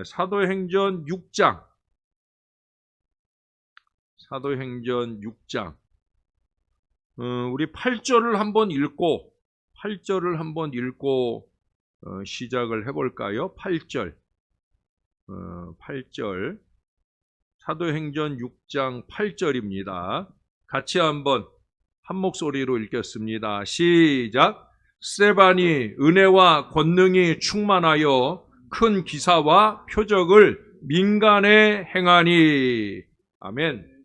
사도행전 6장, 사도행전 6장, 우리 8절을 한번 읽고, 시작을 해볼까요? 8절, 8절, 사도행전 6장 8절입니다. 같이 한번 한 목소리로 읽겠습니다. 시작! 스데반이 은혜와 권능이 충만하여 큰 기사와 표적을 민간에 행하니. 아멘.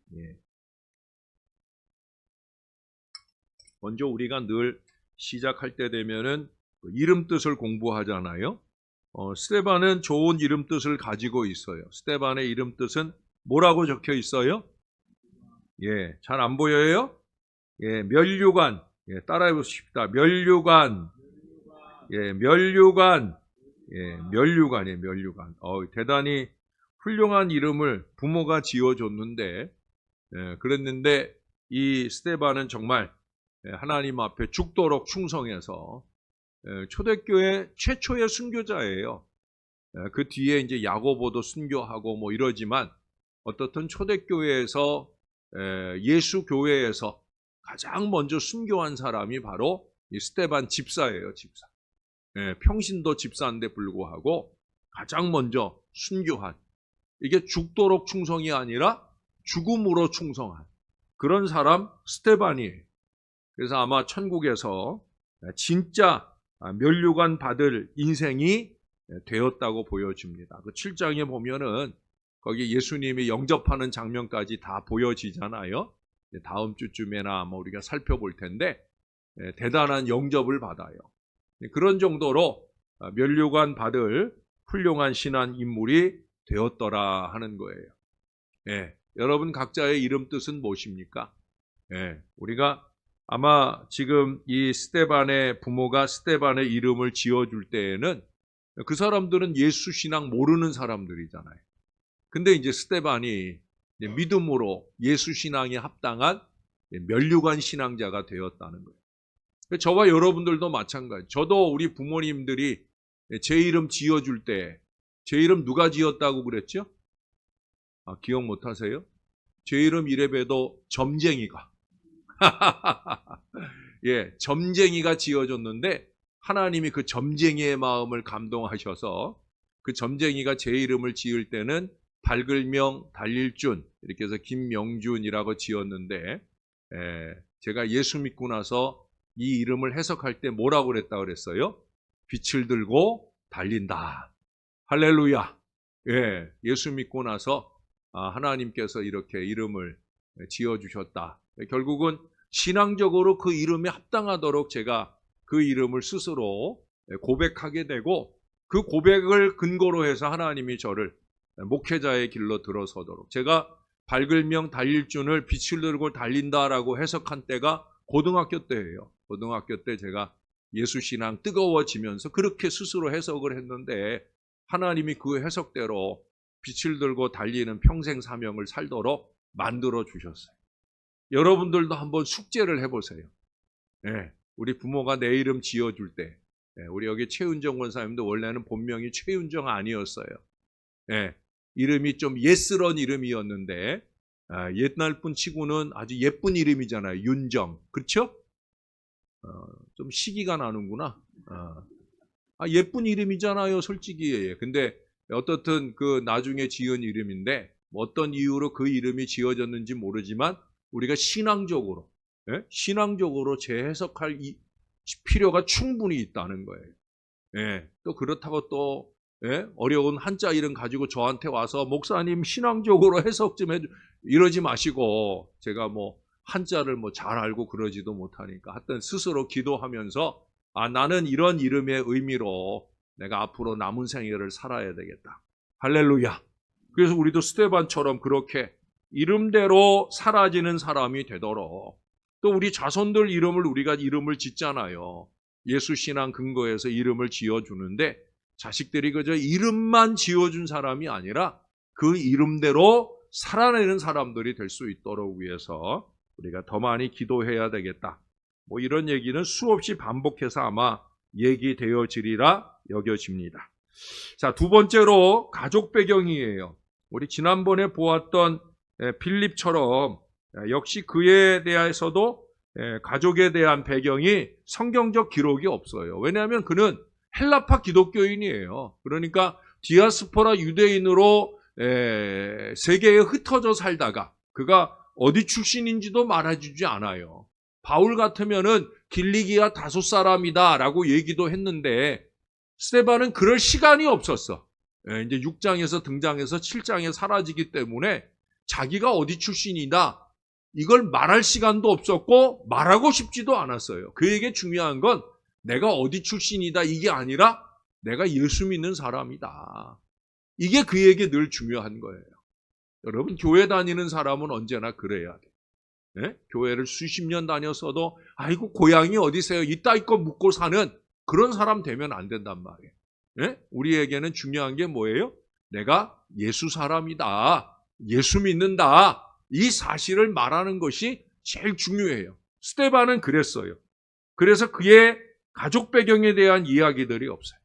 먼저 우리가 늘 시작할 때 되면은 이름 뜻을 공부하잖아요. 스데반은 좋은 이름 뜻을 가지고 있어요. 스데반의 이름 뜻은 뭐라고 적혀 있어요? 잘 안 보여요? 면류관. 따라해 보십시다. 면류관. 면류관이에요, 면류관. 대단히 훌륭한 이름을 부모가 지어줬는데, 그랬는데 이 스데반은 정말 하나님 앞에 죽도록 충성해서 초대교회 최초의 순교자예요. 그 뒤에 이제 야고보도 순교하고 뭐 이러지만 어떻든 초대교회에서 예수 교회에서 가장 먼저 순교한 사람이 바로 이 스데반 집사예요, 집사. 평신도 집사인데 불구하고 가장 먼저 순교한, 이게 죽도록 충성이 아니라 죽음으로 충성한 그런 사람 스데반이에요. 그래서 아마 천국에서 진짜 면류관 받을 인생이 되었다고 보여집니다. 그 7장에 보면은 거기 예수님이 영접하는 장면까지 다 보여지잖아요. 다음 주쯤에나 아마 우리가 살펴볼 텐데 대단한 영접을 받아요. 그런 정도로 면류관 받을 훌륭한 신한 인물이 되었더라 하는 거예요. 여러분 각자의 이름 뜻은 무엇입니까? 우리가 아마 지금 이 스데반의 부모가 스데반의 이름을 지어줄 때에는 그 사람들은 예수 신앙 모르는 사람들이잖아요. 근데 이제 스데반이 믿음으로 예수 신앙에 합당한 면류관 신앙자가 되었다는 거예요. 저와 여러분들도 마찬가지. 저도 우리 부모님들이 제 이름 지어줄 때 제 이름 누가 지었다고 그랬죠? 기억 못 하세요? 제 이름 이래봬도 점쟁이가. 점쟁이가 지어줬는데 하나님이 그 점쟁이의 마음을 감동하셔서 그 점쟁이가 제 이름을 지을 때는 밝을명 달릴준, 이렇게 해서 김명준이라고 지었는데, 제가 예수 믿고 나서 이 이름을 해석할 때 뭐라고 그랬다고 그랬어요? 빛을 들고 달린다. 할렐루야. 예수 믿고 나서 하나님께서 이렇게 이름을 지어주셨다. 결국은 신앙적으로 그 이름에 합당하도록 제가 그 이름을 스스로 고백하게 되고, 그 고백을 근거로 해서 하나님이 저를 목회자의 길로 들어서도록, 제가 밝을명 달릴준을 빛을 들고 달린다라고 해석한 때가 고등학교 때예요. 고등학교 때 제가 예수신앙 뜨거워지면서 그렇게 스스로 해석을 했는데 하나님이 그 해석대로 빛을 들고 달리는 평생 사명을 살도록 만들어 주셨어요. 여러분들도 한번 숙제를 해보세요. 우리 부모가 내 이름 지어줄 때, 우리 여기 최은정 권사님도 원래는 본명이 최윤정 아니었어요. 이름이 좀 예스런 이름이었는데, 옛날 분 치고는 아주 예쁜 이름이잖아요. 윤정. 그렇죠? 좀 시기가 나는구나. 예쁜 이름이잖아요, 솔직히. 근데 어떻든 그 나중에 지은 이름인데, 어떤 이유로 그 이름이 지어졌는지 모르지만 우리가 신앙적으로 재해석할 필요가 충분히 있다는 거예요. 또 그렇다고 또 어려운 한자 이름 가지고 저한테 와서 목사님 신앙적으로 해석 좀 해줘, 이러지 마시고, 제가 뭐 한자를 뭐 잘 알고 그러지도 못하니까 하여튼 스스로 기도하면서 나는 이런 이름의 의미로 내가 앞으로 남은 생애를 살아야 되겠다. 할렐루야. 그래서 우리도 스데반처럼 그렇게 이름대로 사라지는 사람이 되도록, 또 우리 자손들 우리가 이름을 짓잖아요. 예수 신앙 근거에서 이름을 지어주는데 자식들이 그저 이름만 지어준 사람이 아니라 그 이름대로 살아내는 사람들이 될 수 있도록 위해서 우리가 더 많이 기도해야 되겠다. 뭐 이런 얘기는 수없이 반복해서 아마 얘기되어지리라 여겨집니다. 자, 두 번째로 가족 배경이에요. 우리 지난번에 보았던 빌립처럼 역시 그에 대해서도 가족에 대한 배경이 성경적 기록이 없어요. 왜냐하면 그는 헬라파 기독교인이에요. 그러니까 디아스포라 유대인으로 세계에 흩어져 살다가 그가 어디 출신인지도 말해주지 않아요. 바울 같으면은 길리기아 다소 사람이다라고 얘기도 했는데 스데반은 그럴 시간이 없었어. 이제 6장에서 등장해서 7장에 사라지기 때문에 자기가 어디 출신이다 이걸 말할 시간도 없었고 말하고 싶지도 않았어요. 그에게 중요한 건 내가 어디 출신이다 이게 아니라 내가 예수 믿는 사람이다. 이게 그에게 늘 중요한 거예요. 여러분, 교회 다니는 사람은 언제나 그래야 돼. 예? 교회를 수십 년 다녔어도 아이고 고향이 어디세요? 이따위 거 묻고 사는 그런 사람 되면 안 된단 말이에요. 예? 우리에게는 중요한 게 뭐예요? 내가 예수 사람이다. 예수 믿는다. 이 사실을 말하는 것이 제일 중요해요. 스데반은 그랬어요. 그래서 그의 가족 배경에 대한 이야기들이 없어요.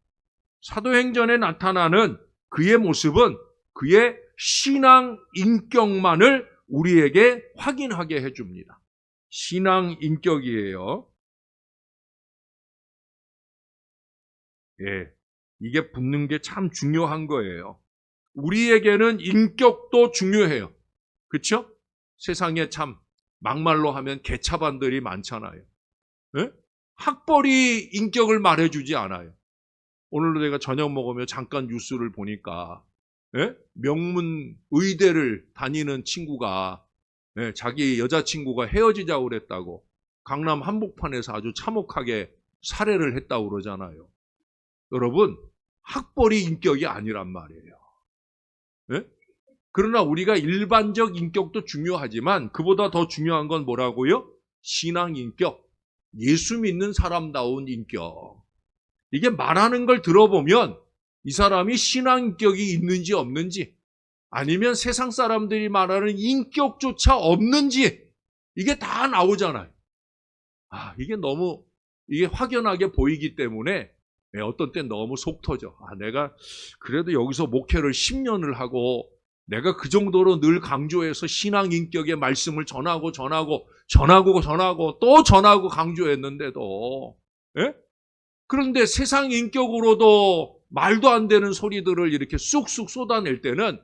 사도행전에 나타나는 그의 모습은 그의 신앙 인격만을 우리에게 확인하게 해줍니다. 신앙 인격이에요. 예, 이게 붙는 게 참 중요한 거예요. 우리에게는 인격도 중요해요. 그렇죠? 세상에 참 막말로 하면 개차반들이 많잖아요. 예? 학벌이 인격을 말해주지 않아요. 오늘도 내가 저녁 먹으며 잠깐 뉴스를 보니까 명문 의대를 다니는 친구가 자기 여자친구가 헤어지자고 그랬다고 강남 한복판에서 아주 참혹하게 살해를 했다고 그러잖아요. 여러분, 학벌이 인격이 아니란 말이에요. 그러나 우리가 일반적 인격도 중요하지만 그보다 더 중요한 건 뭐라고요? 신앙 인격, 예수 믿는 사람다운 인격. 이게 말하는 걸 들어보면 이 사람이 신앙 인격이 있는지 없는지 아니면 세상 사람들이 말하는 인격조차 없는지 이게 다 나오잖아요. 이게 확연하게 보이기 때문에 어떤 땐 너무 속 터져. 내가 그래도 여기서 목회를 10년을 하고 내가 그 정도로 늘 강조해서 신앙 인격의 말씀을 전하고 또 전하고 강조했는데도 그런데 세상 인격으로도 말도 안 되는 소리들을 이렇게 쑥쑥 쏟아낼 때는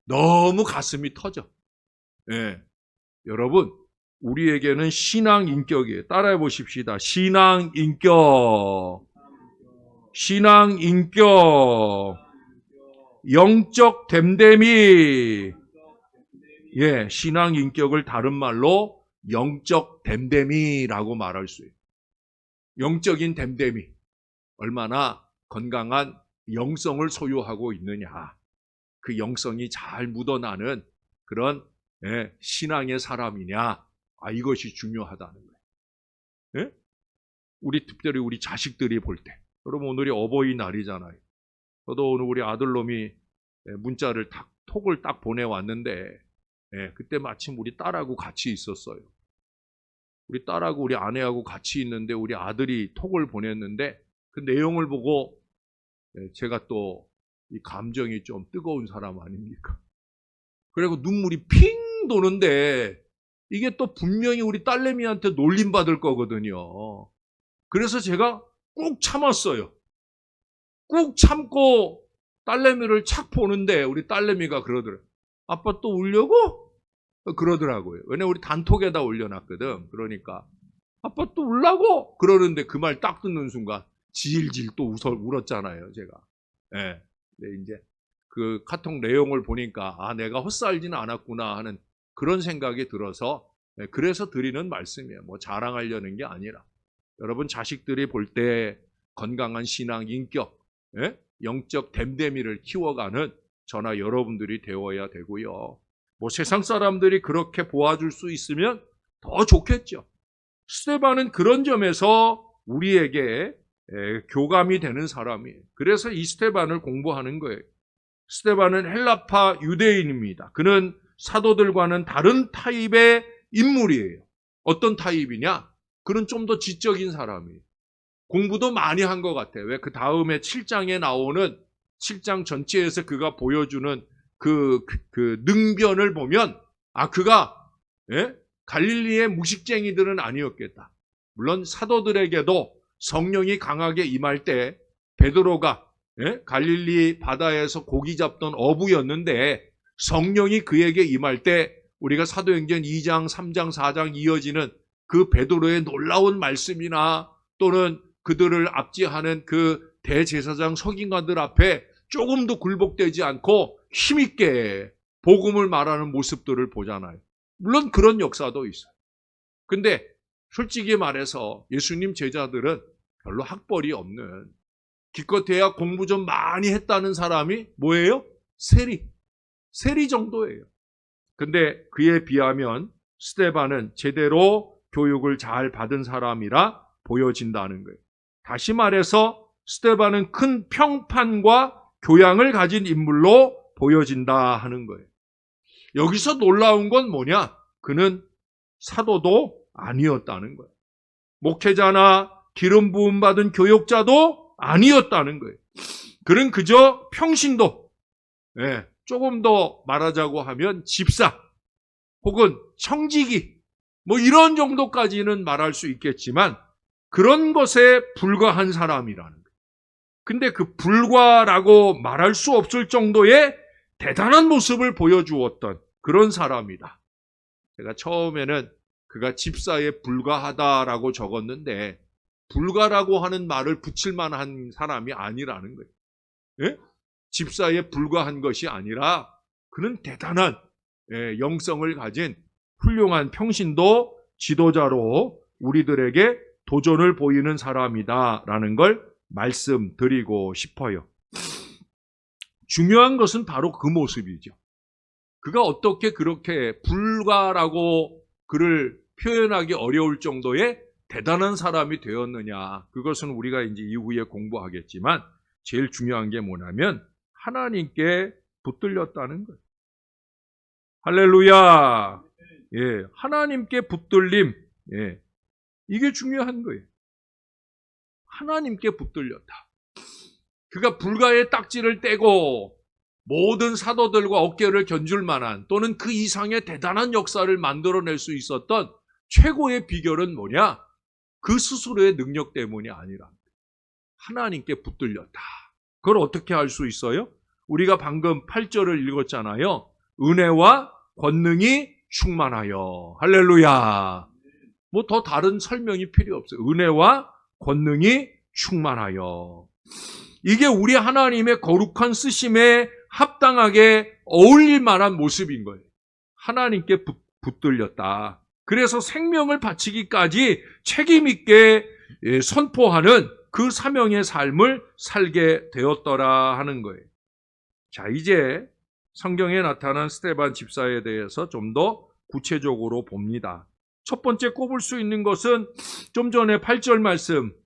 너무 가슴이 터져. 여러분, 우리에게는 신앙 인격이에요. 따라해 보십시다. 신앙 인격. 신앙 인격. 영적 됨됨이. 신앙 인격을 다른 말로 영적 됨됨이라고 말할 수 있어요. 영적인 됨됨이. 얼마나 건강한 영성을 소유하고 있느냐. 그 영성이 잘 묻어나는 그런 신앙의 사람이냐. 이것이 중요하다는 거예요. 특별히 우리 자식들이 볼 때. 여러분, 오늘이 어버이날이잖아요. 저도 오늘 우리 아들놈이 문자를 톡을 딱 보내왔는데 그때 마침 우리 딸하고 같이 있었어요. 우리 딸하고 우리 아내하고 같이 있는데 우리 아들이 톡을 보냈는데 그 내용을 보고 제가 또 이 감정이 좀 뜨거운 사람 아닙니까? 그리고 눈물이 핑 도는데 이게 또 분명히 우리 딸내미한테 놀림받을 거거든요. 그래서 제가 꾹 참았어요. 꾹 참고 딸내미를 착 보는데 우리 딸내미가 그러더라고요. 아빠 또 울려고? 그러더라고요. 왜냐면 우리 단톡에다 올려놨거든. 그러니까 아빠 또 울라고? 그러는데 그 말 딱 듣는 순간 질질 또 울었잖아요, 제가. 이제 그 카톡 내용을 보니까 내가 헛살지는 않았구나 하는 그런 생각이 들어서 그래서 드리는 말씀이에요. 뭐 자랑하려는 게 아니라 여러분 자식들이 볼 때 건강한 신앙 인격, 영적 됨됨이를 키워가는 저나 여러분들이 되어야 되고요. 뭐 세상 사람들이 그렇게 보아줄 수 있으면 더 좋겠죠. 스데반은 그런 점에서 우리에게 교감이 되는 사람이에요. 그래서 이 스데반을 공부하는 거예요. 스데반은 헬라파 유대인입니다. 그는 사도들과는 다른 타입의 인물이에요. 어떤 타입이냐? 그는 좀 더 지적인 사람이에요. 공부도 많이 한 것 같아요. 왜 그 다음에 7장에 나오는 7장 전체에서 그가 보여주는 그 능변을 보면 그가 갈릴리의 무식쟁이들은 아니었겠다. 물론 사도들에게도 성령이 강하게 임할 때 베드로가 갈릴리 바다에서 고기 잡던 어부였는데 성령이 그에게 임할 때 우리가 사도행전 2장, 3장, 4장 이어지는 그 베드로의 놀라운 말씀이나 또는 그들을 압제하는 그 대제사장 서기관들 앞에 조금도 굴복되지 않고 힘있게 복음을 말하는 모습들을 보잖아요. 물론 그런 역사도 있어요. 근데 솔직히 말해서 예수님 제자들은 별로 학벌이 없는, 기껏해야 공부 좀 많이 했다는 사람이 뭐예요? 세리 정도예요. 근데 그에 비하면 스데반은 제대로 교육을 잘 받은 사람이라 보여진다는 거예요. 다시 말해서 스데반은 큰 평판과 교양을 가진 인물로 보여진다 하는 거예요. 여기서 놀라운 건 뭐냐? 그는 사도도 아니었다는 거예요. 목회자나 기름 부음 받은 교역자도 아니었다는 거예요. 그는 그저 평신도, 조금 더 말하자고 하면 집사 혹은 청지기 이런 정도까지는 말할 수 있겠지만 그런 것에 불과한 사람이라는 거예요. 근데 그 불과라고 말할 수 없을 정도의 대단한 모습을 보여주었던 그런 사람이다. 제가 처음에는 그가 집사에 불과하다라고 적었는데 불과라고 하는 말을 붙일 만한 사람이 아니라는 거예요. 집사에 불과한 것이 아니라 그는 대단한 영성을 가진 훌륭한 평신도 지도자로 우리들에게 도전을 보이는 사람이다라는 걸 말씀드리고 싶어요. 중요한 것은 바로 그 모습이죠. 그가 어떻게 그렇게 불과라고 그를 표현하기 어려울 정도의 대단한 사람이 되었느냐. 그것은 우리가 이제 이후에 공부하겠지만 제일 중요한 게 뭐냐면 하나님께 붙들렸다는 거예요. 할렐루야. 하나님께 붙들림. 이게 중요한 거예요. 하나님께 붙들렸다. 그가 불가의 딱지를 떼고 모든 사도들과 어깨를 견줄 만한 또는 그 이상의 대단한 역사를 만들어낼 수 있었던 최고의 비결은 뭐냐? 그 스스로의 능력 때문이 아니라 하나님께 붙들렸다. 그걸 어떻게 할 수 있어요? 우리가 방금 8절을 읽었잖아요. 은혜와 권능이 충만하여. 할렐루야. 더 다른 설명이 필요 없어요. 은혜와 권능이 충만하여. 이게 우리 하나님의 거룩한 쓰심에 합당하게 어울릴 만한 모습인 거예요. 하나님께 붙들렸다. 그래서 생명을 바치기까지 책임있게 선포하는 그 사명의 삶을 살게 되었더라 하는 거예요. 자, 이제 성경에 나타난 스데반 집사에 대해서 좀 더 구체적으로 봅니다. 첫 번째 꼽을 수 있는 것은 좀 전에 8절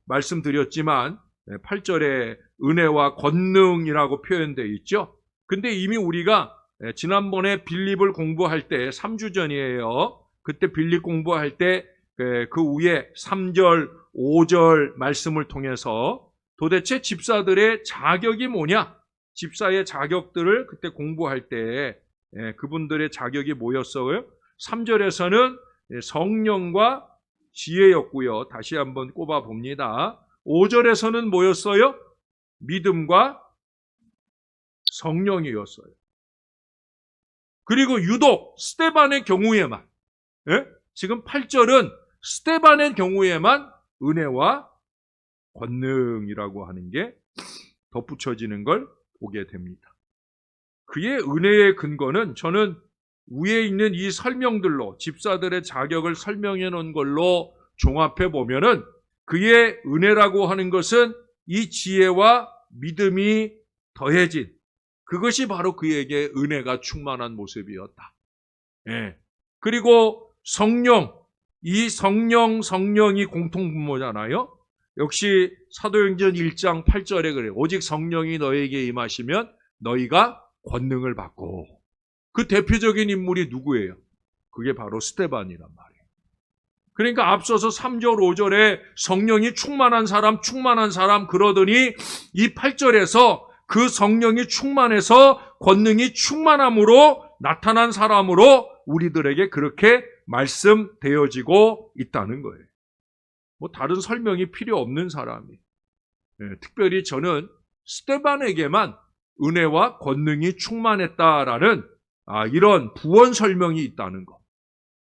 말씀드렸지만 8절에 은혜와 권능이라고 표현되어 있죠. 근데 이미 우리가 지난번에 빌립을 공부할 때 3주 전이에요. 그때 빌립 공부할 때 그 위에 3절, 5절 말씀을 통해서 도대체 집사들의 자격이 뭐냐? 집사의 자격들을 그때 공부할 때 그분들의 자격이 뭐였어요? 3절에서는 성령과 지혜였고요. 다시 한번 꼽아 봅니다. 5절에서는 뭐였어요? 믿음과 성령이었어요. 그리고 유독 스데반의 경우에만, 지금 8절은 스데반의 경우에만 은혜와 권능이라고 하는 게 덧붙여지는 걸 보게 됩니다. 그의 은혜의 근거는 저는 위에 있는 이 설명들로 집사들의 자격을 설명해 놓은 걸로 종합해 보면은 그의 은혜라고 하는 것은 이 지혜와 믿음이 더해진 그것이 바로 그에게 은혜가 충만한 모습이었다. 그리고 성령, 이 성령이 공통분모잖아요. 역시 사도행전 1장 8절에 그래요. 오직 성령이 너에게 임하시면 너희가 권능을 받고. 그 대표적인 인물이 누구예요? 그게 바로 스데반이란 말이에요. 그러니까 앞서서 3절, 5절에 성령이 충만한 사람 그러더니 이 8절에서 그 성령이 충만해서 권능이 충만함으로 나타난 사람으로 우리들에게 그렇게 말씀되어지고 있다는 거예요. 뭐 다른 설명이 필요 없는 사람이. 특별히 저는 스데반에게만 은혜와 권능이 충만했다라는 이런 부원 설명이 있다는 거.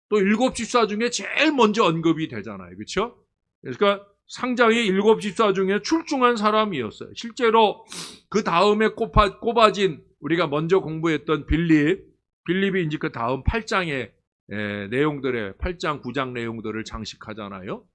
또 일곱 집사 중에 제일 먼저 언급이 되잖아요. 그렇죠? 그러니까 상장이 일곱 집사 중에 출중한 사람이었어요. 실제로 그 다음에 꼽아진 우리가 먼저 공부했던 빌립이 이제 그 다음 8장의 내용들의 8장, 9장 내용들을 장식하잖아요.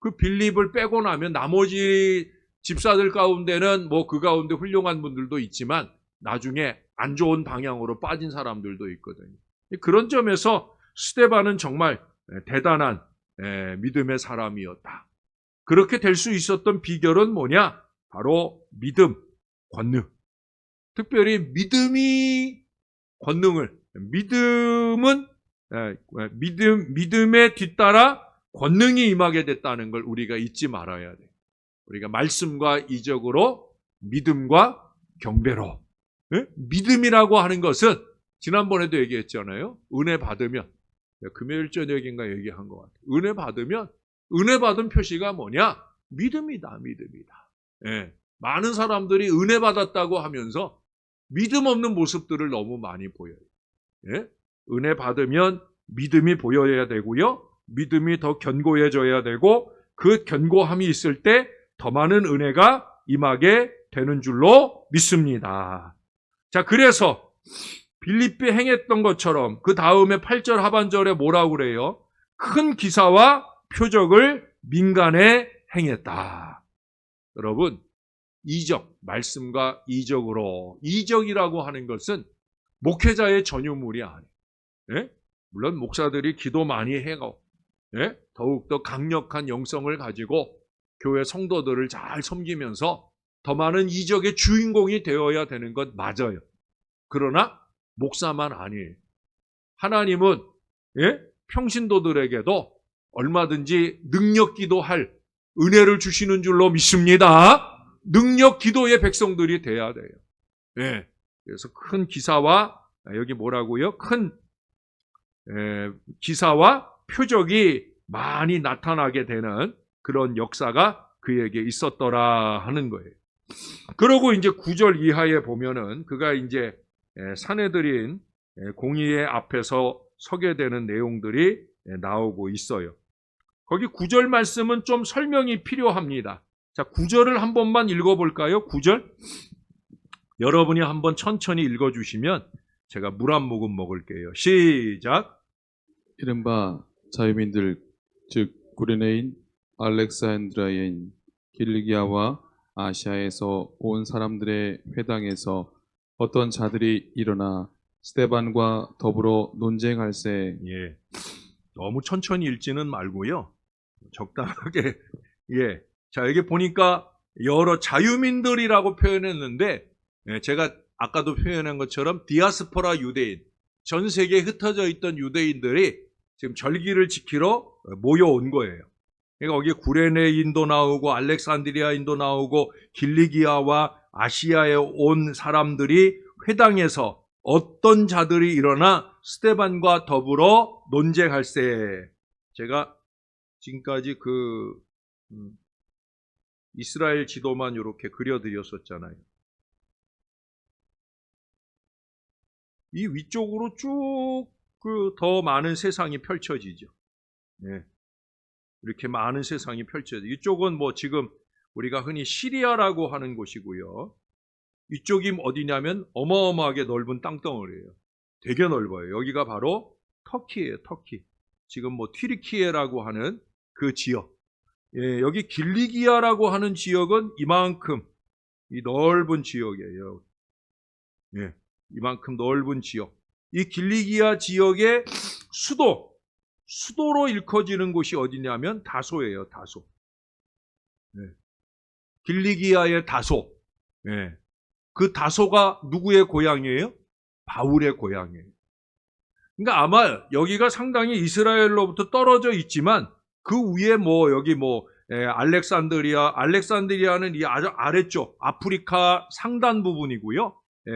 그 빌립을 빼고 나면 나머지 집사들 가운데는 뭐 그 가운데 훌륭한 분들도 있지만 나중에 안 좋은 방향으로 빠진 사람들도 있거든요. 그런 점에서 스데반은 정말 대단한 믿음의 사람이었다. 그렇게 될 수 있었던 비결은 뭐냐? 바로 믿음, 권능. 특별히 믿음이 권능을, 믿음에 뒤따라 권능이 임하게 됐다는 걸 우리가 잊지 말아야 돼요. 우리가 말씀과 이적으로, 믿음과 경배로. 믿음이라고 하는 것은 지난번에도 얘기했잖아요. 은혜 받으면, 금요일 저녁인가 얘기한 것 같아요. 은혜 받으면, 은혜 받은 표시가 뭐냐? 믿음이다. 많은 사람들이 은혜 받았다고 하면서 믿음 없는 모습들을 너무 많이 보여요. 은혜 받으면 믿음이 보여야 되고요. 믿음이 더 견고해져야 되고 그 견고함이 있을 때 더 많은 은혜가 임하게 되는 줄로 믿습니다. 자, 그래서 빌립비 행했던 것처럼 그 다음에 8절 하반절에 뭐라고 그래요? 큰 기사와 표적을 민간에 행했다. 여러분, 이적, 말씀과 이적으로, 이적이라고 하는 것은 목회자의 전유물이 아니에요. 물론 목사들이 기도 많이 해고 더욱더 강력한 영성을 가지고 교회 성도들을 잘 섬기면서 더 많은 이적의 주인공이 되어야 되는 것 맞아요. 그러나 목사만 아니에요. 하나님은 평신도들에게도 얼마든지 능력 기도할 은혜를 주시는 줄로 믿습니다. 능력 기도의 백성들이 돼야 돼요. 그래서 큰 기사와 여기 뭐라고요? 큰 기사와 표적이 많이 나타나게 되는 그런 역사가 그에게 있었더라 하는 거예요. 그러고 이제 9절 이하에 보면은 그가 이제 사내들인 공의의 앞에서 서게 되는 내용들이 나오고 있어요. 거기 9절 말씀은 좀 설명이 필요합니다. 자, 9절을 한 번만 읽어볼까요? 9절. 여러분이 한번 천천히 읽어주시면 제가 물 한 모금 먹을게요. 시작. 이른바 자유민들 즉 구레네인 알렉산드라인 길리기아와 아시아에서 온 사람들의 회당에서 어떤 자들이 일어나 스데반과 더불어 논쟁할세. 너무 천천히 읽지는 말고요. 적당하게. 자, 여기 보니까 여러 자유민들이라고 표현했는데 제가 아까도 표현한 것처럼 디아스포라 유대인, 전 세계에 흩어져 있던 유대인들이 지금 절기를 지키러 모여온 거예요. 그러니까 거기 구레네인도 나오고 알렉산드리아인도 나오고 길리기아와 아시아에 온 사람들이 회당에서 어떤 자들이 일어나 스데반과 더불어 논쟁할세. 제가 지금까지 이스라엘 지도만 이렇게 그려드렸었잖아요. 이 위쪽으로 쭉 더 많은 세상이 펼쳐지죠. 이렇게 많은 세상이 펼쳐지죠. 이쪽은 뭐 지금 우리가 흔히 시리아라고 하는 곳이고요. 이쪽이 어디냐면 어마어마하게 넓은 땅덩어리예요. 되게 넓어요. 여기가 바로 터키예요. 터키. 지금 뭐 튀르키예라고 하는 그 지역. 여기 길리기아라고 하는 지역은 이만큼 이 넓은 지역이에요. 이만큼 넓은 지역. 이 길리기아 지역의 수도로 일컬어지는 곳이 어디냐면 다소예요. 다소. 길리기아의 다소. 그 다소가 누구의 고향이에요? 바울의 고향이에요. 그러니까 아마 여기가 상당히 이스라엘로부터 떨어져 있지만 그 위에 여기 알렉산드리아는 이 아주 아래쪽 아프리카 상단 부분이고요.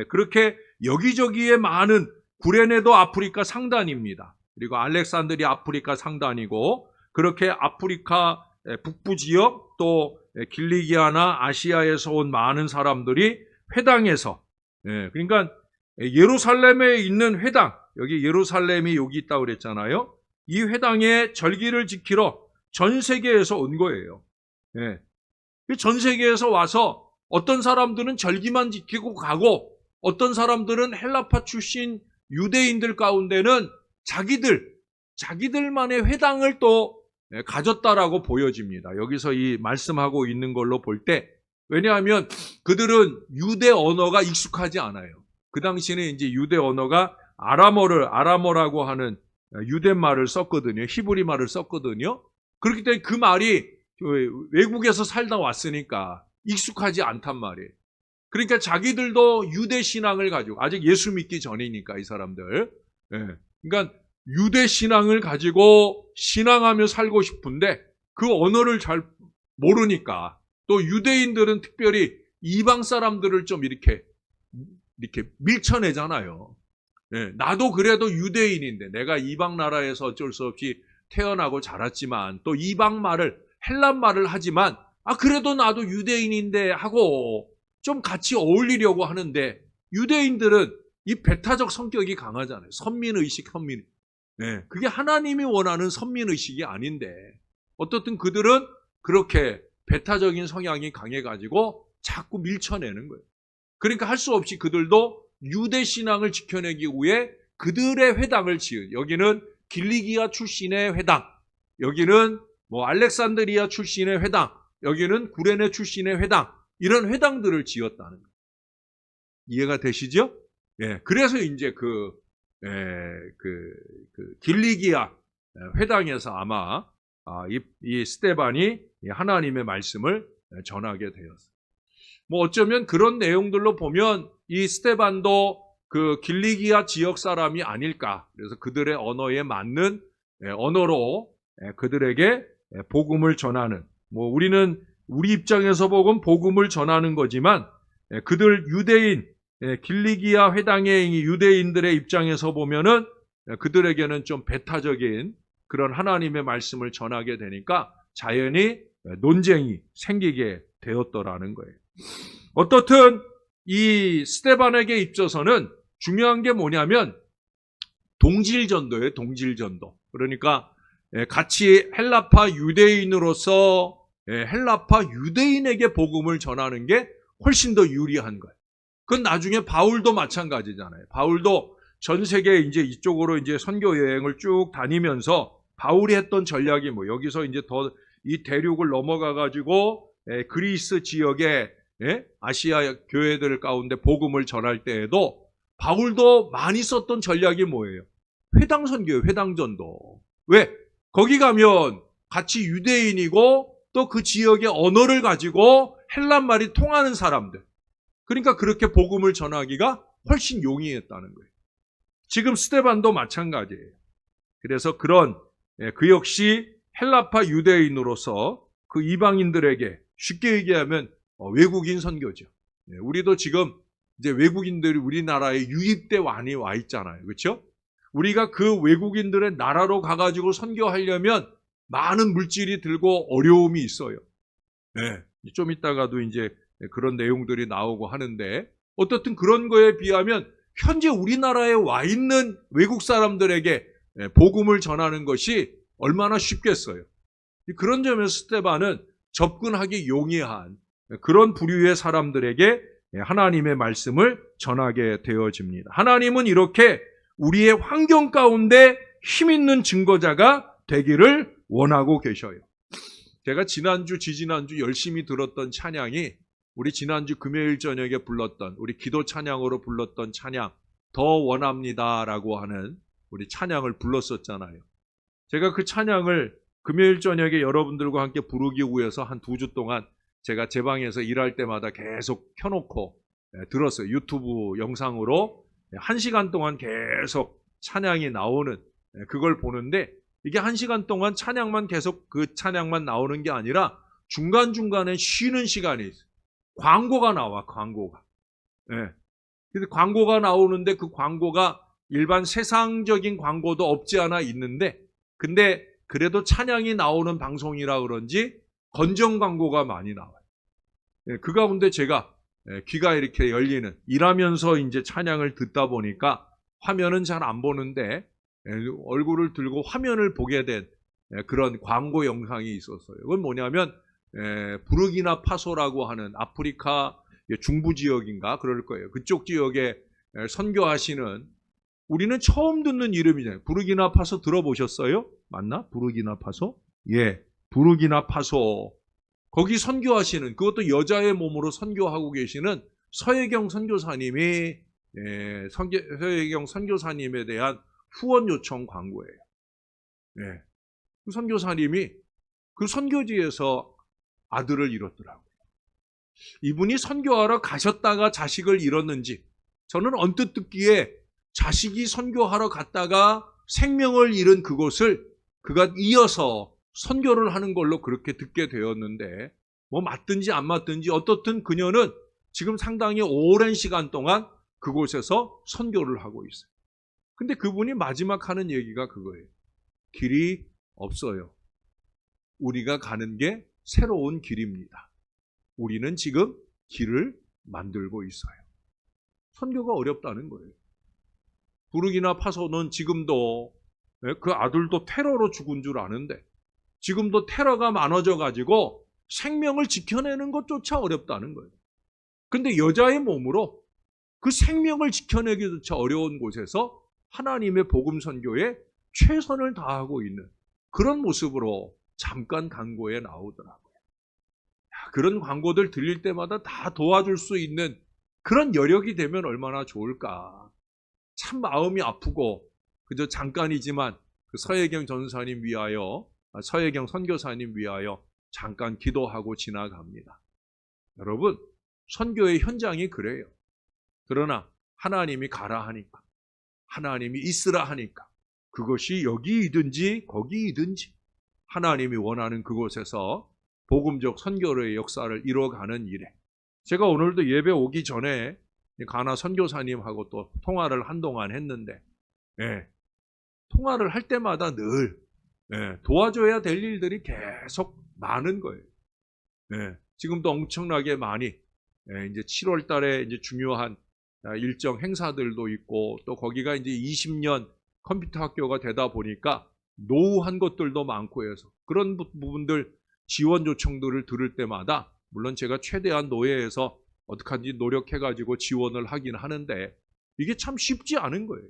그렇게 여기저기에 많은 구레네도 아프리카 상단입니다. 그리고 알렉산드리아 아프리카 상단이고 그렇게 아프리카 북부 지역 또 길리기아나 아시아에서 온 많은 사람들이 회당에서 그러니까 예루살렘에 있는 회당 여기 예루살렘이 여기 있다고 그랬잖아요. 이 회당에 절기를 지키러 전 세계에서 온 거예요. 전 세계에서 와서 어떤 사람들은 절기만 지키고 가고 어떤 사람들은 헬라파 출신 유대인들 가운데는 자기들만의 회당을 또 가졌다라고 보여집니다. 여기서 이 말씀하고 있는 걸로 볼 때 왜냐하면 그들은 유대 언어가 익숙하지 않아요. 그 당시에는 이제 유대 언어가 아람어라고 하는 유대 말을 썼거든요. 히브리 말을 썼거든요. 그렇기 때문에 그 말이 외국에서 살다 왔으니까 익숙하지 않단 말이에요. 그러니까 자기들도 유대 신앙을 가지고 아직 예수 믿기 전이니까 이 사람들. 그러니까 유대 신앙을 가지고 신앙하며 살고 싶은데 그 언어를 잘 모르니까 또 유대인들은 특별히 이방 사람들을 좀 이렇게 밀쳐내잖아요. 나도 그래도 유대인인데 내가 이방 나라에서 어쩔 수 없이 태어나고 자랐지만 또 이방 말을 헬란 말을 하지만 그래도 나도 유대인인데 하고 좀 같이 어울리려고 하는데 유대인들은 이 배타적 성격이 강하잖아요. 선민의식. 그게 하나님이 원하는 선민의식이 아닌데 어떻든 그들은 그렇게 배타적인 성향이 강해가지고 자꾸 밀쳐내는 거예요. 그러니까 할 수 없이 그들도 유대 신앙을 지켜내기 위해 그들의 회당을 지은 여기는 길리기아 출신의 회당, 여기는 알렉산드리아 출신의 회당, 여기는 구레네 출신의 회당 이런 회당들을 지었다는 거예요. 이해가 되시죠? 그래서 이제 그 길리기아 회당에서 아마 이 스데반이 하나님의 말씀을 전하게 되었어요. 어쩌면 그런 내용들로 보면 이 스데반도 그 길리기아 지역 사람이 아닐까. 그래서 그들의 언어에 맞는 언어로 그들에게 복음을 전하는. 우리는 우리 입장에서 보면 복음을 전하는 거지만 그들 유대인 길리기아 회당의 유대인들의 입장에서 보면은 그들에게는 좀 배타적인 그런 하나님의 말씀을 전하게 되니까 자연히 논쟁이 생기게 되었더라는 거예요. 어떻든 이 스데반에게 있어서는 중요한 게 뭐냐면 동질전도예요. 동질전도. 그러니까 같이 헬라파 유대인으로서 헬라파 유대인에게 복음을 전하는 게 훨씬 더 유리한 거예요. 그건 나중에 바울도 마찬가지잖아요. 바울도 전 세계 이제 이쪽으로 이제 선교 여행을 쭉 다니면서 바울이 했던 전략이 여기서 이제 더 이 대륙을 넘어가 가지고 그리스 지역에 아시아 교회들 가운데 복음을 전할 때에도 바울도 많이 썼던 전략이 뭐예요? 회당 선교예요. 회당 전도. 왜? 거기 가면 같이 유대인이고 또 그 지역의 언어를 가지고 헬란 말이 통하는 사람들. 그러니까 그렇게 복음을 전하기가 훨씬 용이했다는 거예요. 지금 스데반도 마찬가지예요. 그래서 그 역시 헬라파 유대인으로서 그 이방인들에게 쉽게 얘기하면 외국인 선교죠. 우리도 지금 이제 외국인들이 우리나라에 유입돼 많이 와 있잖아요. 그렇죠? 우리가 그 외국인들의 나라로 가가지고 선교하려면 많은 물질이 들고 어려움이 있어요. 좀 이따가도 이제 그런 내용들이 나오고 하는데 어떻든 그런 거에 비하면 현재 우리나라에 와 있는 외국 사람들에게 복음을 전하는 것이 얼마나 쉽겠어요. 그런 점에서 스데반은 접근하기 용이한 그런 부류의 사람들에게 하나님의 말씀을 전하게 되어집니다. 하나님은 이렇게 우리의 환경 가운데 힘 있는 증거자가 되기를 원하고 계셔요. 제가 지지난주 열심히 들었던 찬양이 우리 지난주 금요일 저녁에 불렀던 우리 기도 찬양으로 불렀던 찬양 더 원합니다라고 하는 우리 찬양을 불렀었잖아요. 제가 그 찬양을 금요일 저녁에 여러분들과 함께 부르기 위해서 한 2주 동안 제가 제 방에서 일할 때마다 계속 켜놓고 들었어요. 유튜브 영상으로 1시간 동안 계속 찬양이 나오는 그걸 보는데 이게 1시간 동안 찬양만 계속 그 찬양만 나오는 게 아니라 중간중간에 쉬는 시간이 있어요. 광고가 나와, 광고가. 예. 그래서 광고가 나오는데 그 광고가 일반 세상적인 광고도 없지 않아 있는데, 근데 그래도 찬양이 나오는 방송이라 그런지 건전 광고가 많이 나와요. 예, 그 가운데 제가 귀가 이렇게 열리는, 일하면서 이제 찬양을 듣다 보니까 화면은 잘 안 보는데 얼굴을 들고 화면을 보게 된 그런 광고 영상이 있었어요. 이건 뭐냐면 부르기나 파소라고 하는 아프리카 중부 지역인가 그럴 거예요. 그쪽 지역에 선교하시는, 우리는 처음 듣는 이름이잖아요. 부르기나 파소 들어보셨어요? 맞나? 부르기나 파소? 예, 부르기나 파소. 거기 선교하시는, 그것도 여자의 몸으로 선교하고 계시는 서혜경 선교사님이 서혜경 선교사님에 대한 후원 요청 광고예요. 예. 그 선교사님이 그 선교지에서 아들을 잃었더라고요. 이분이 선교하러 가셨다가 자식을 잃었는지, 저는 언뜻 듣기에 자식이 선교하러 갔다가 생명을 잃은 그곳을 그가 이어서 선교를 하는 걸로 그렇게 듣게 되었는데, 뭐 맞든지 안 맞든지 어떻든 그녀는 지금 상당히 오랜 시간 동안 그곳에서 선교를 하고 있어요. 근데 그분이 마지막 하는 얘기가 그거예요. 길이 없어요. 우리가 가는 게 새로운 길입니다. 우리는 지금 길을 만들고 있어요. 선교가 어렵다는 거예요. 부르기나 파소는 지금도, 그 아들도 테러로 죽은 줄 아는데 지금도 테러가 많아져 가지고 생명을 지켜내는 것조차 어렵다는 거예요. 근데 여자의 몸으로 그 생명을 지켜내기조차 어려운 곳에서 하나님의 복음 선교에 최선을 다하고 있는 그런 모습으로 잠깐 광고에 나오더라고요. 그런 광고들 들릴 때마다 다 도와줄 수 있는 그런 여력이 되면 얼마나 좋을까. 참 마음이 아프고, 그저 잠깐이지만 그 서혜경 전사님 위하여, 서혜경 선교사님 위하여 잠깐 기도하고 지나갑니다. 여러분, 선교의 현장이 그래요. 그러나 하나님이 가라 하니까, 하나님이 있으라 하니까, 그것이 여기이든지 거기이든지 하나님이 원하는 그곳에서 복음적 선교의 역사를 이뤄가는 일에, 제가 오늘도 예배 오기 전에 가나 선교사님하고 또 통화를 한동안 했는데, 통화를 할 때마다 늘 도와줘야 될 일들이 계속 많은 거예요. 지금도 엄청나게 많이, 이제 7월 달에 이제 중요한 일정 행사들도 있고, 또 거기가 이제 20년 컴퓨터 학교가 되다 보니까 노후한 것들도 많고 해서 그런 부분들 지원 요청들을 들을 때마다, 물론 제가 최대한 노예에서 어떡하든지 노력해가지고 지원을 하긴 하는데 이게 참 쉽지 않은 거예요.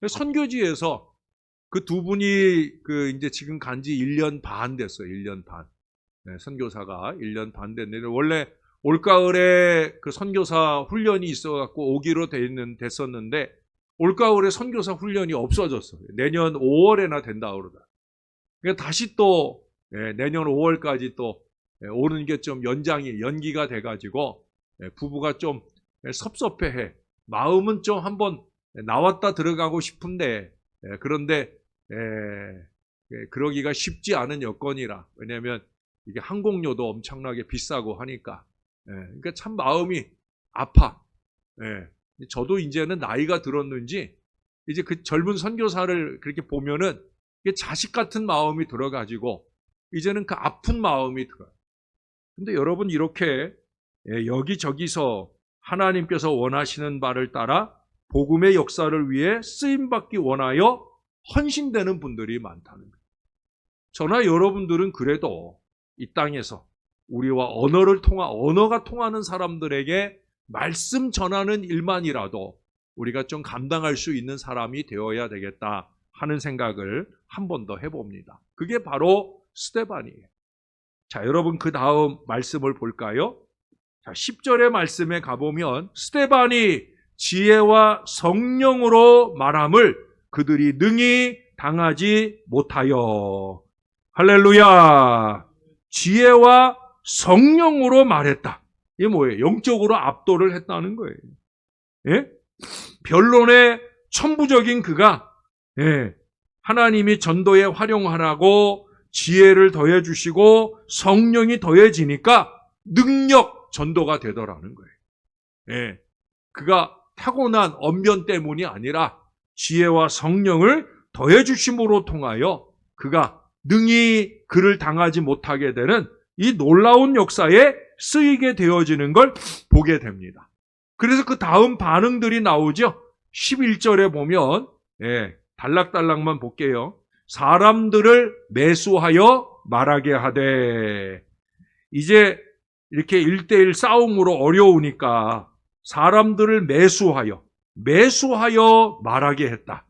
선교지에서 그 두 분이 그 이제 지금 간지 1년 반 됐어요. 1년 반. 선교사가 1년 반 됐는데, 원래 올가을에 그 선교사 훈련이 있어갖고 오기로 됐었는데 올가을에 선교사 훈련이 없어졌어요. 내년 5월에나 된다 그러다. 그러니까 다시 또 내년 5월까지 또 오는 게 좀 연기가 돼가지고 부부가 좀 섭섭해해. 마음은 좀 한번 나왔다 들어가고 싶은데, 그런데 그러기가 쉽지 않은 여건이라. 왜냐하면 이게 항공료도 엄청나게 비싸고 하니까. 그러니까 참 마음이 아파. 저도 이제는 나이가 들었는지 이제 그 젊은 선교사를 그렇게 보면은 이게 자식 같은 마음이 들어가지고 이제는 그 아픈 마음이 들어요. 근데 여러분, 이렇게 여기저기서 하나님께서 원하시는 바를 따라 복음의 역사를 위해 쓰임받기 원하여 헌신되는 분들이 많다는 거예요. 저나 여러분들은 그래도 이 땅에서 우리와 언어가 통하는 사람들에게 말씀 전하는 일만이라도 우리가 좀 감당할 수 있는 사람이 되어야 되겠다 하는 생각을 한 번 더 해봅니다. 그게 바로 스데반이에요. 자, 여러분, 그 다음 말씀을 볼까요? 자, 10절의 말씀에 가보면 스데반이 지혜와 성령으로 말함을 그들이 능히 당하지 못하여. 할렐루야. 지혜와 성령으로 말했다. 이게 뭐예요? 영적으로 압도를 했다는 거예요. 변론의 천부적인 그가 하나님이 전도에 활용하라고 지혜를 더해 주시고 성령이 더해지니까 능력 전도가 되더라는 거예요. 예. 그가 타고난 언변 때문이 아니라 지혜와 성령을 더해 주심으로 통하여 그가 능히 그를 당하지 못하게 되는 이 놀라운 역사에 쓰이게 되어지는 걸 보게 됩니다. 그래서 그 다음 반응들이 나오죠. 11절에 보면 달락달락만 볼게요. 사람들을 매수하여 말하게 하되, 이제 이렇게 1대1 싸움으로 어려우니까 사람들을 매수하여 말하게 했다.